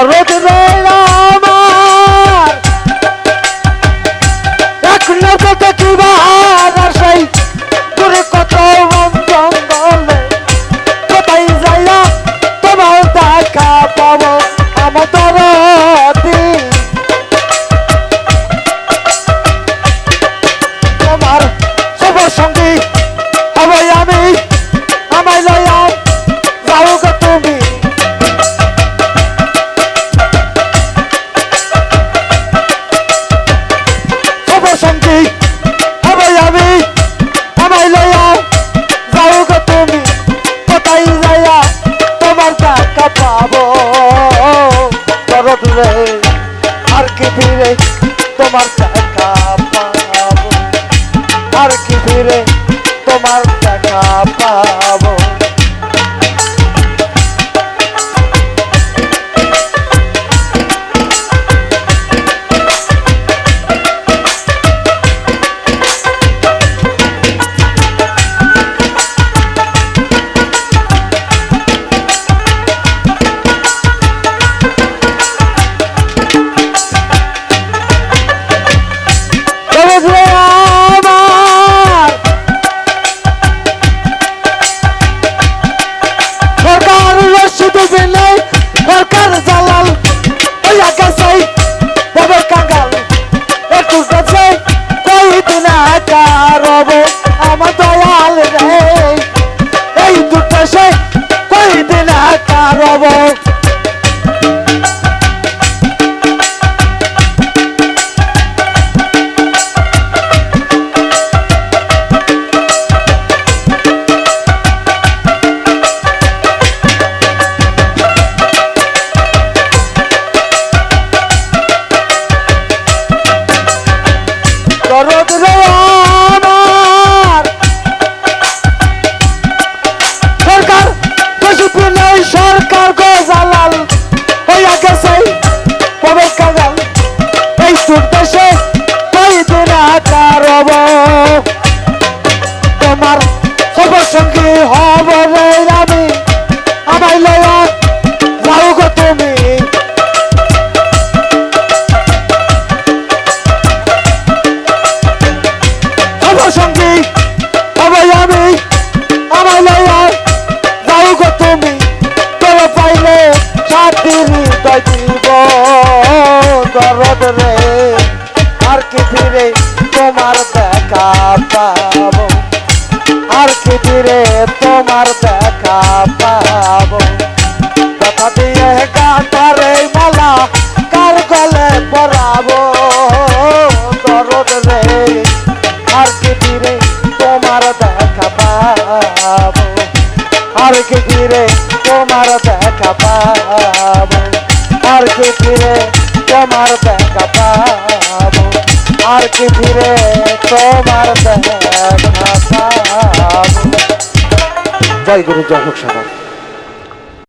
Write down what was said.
দরদ রে আমার এক নজরে কিবার আসে দূরে কত বন জঙ্গলে কোথায় যাইয়া তোমার দেখা পাবো আমার দরদি তোমার শুভ সঙ্গী হবো আমি আমায় লইয়া যাও গো তুমি শুভ সঙ্গী হবো আমি আমায় লইয়া যাও গো তুমি কোথায় যাইয়া তোমার দেখা পাবো দরদ রে আর কি ফিরে তোমার দেখা পাবো আর কি ফিরে তোমার দেখা পাবো আমার দয়াল রে এই দুটো সে কই দিন কারব দরদ রে আমার সরকার পশুপুর নাই সরকার গো জালাল হইয়া গেছে কবে কাগাল এই তোর দেশে কই দিন কারব তোমার সব সঙ্গী হব রে আমি আমায় লইয়া যাও গো তুমি সঙ্গী হবো আমি আমায় লইয়া যাও গো তুমি তোর পাইলে সাথী হৃদয় দিব দরদ রে আর কি ফিরে তোমার দেখা পাবো আর কি ফিরে তোমার দেখা পাবো কথা দিয়ে গাঁটারে মালা কার গলে পরাবো দরদ রে আর কি ফিরে তোমার দেখা পাবো আর কি ফিরে তোমার দেখা পাবো আর কি ফিরে তোমার দেখা পাবো আর কি ফিরে তোমার দেখা পাবো। জয় গুরু জয় হোক সবার।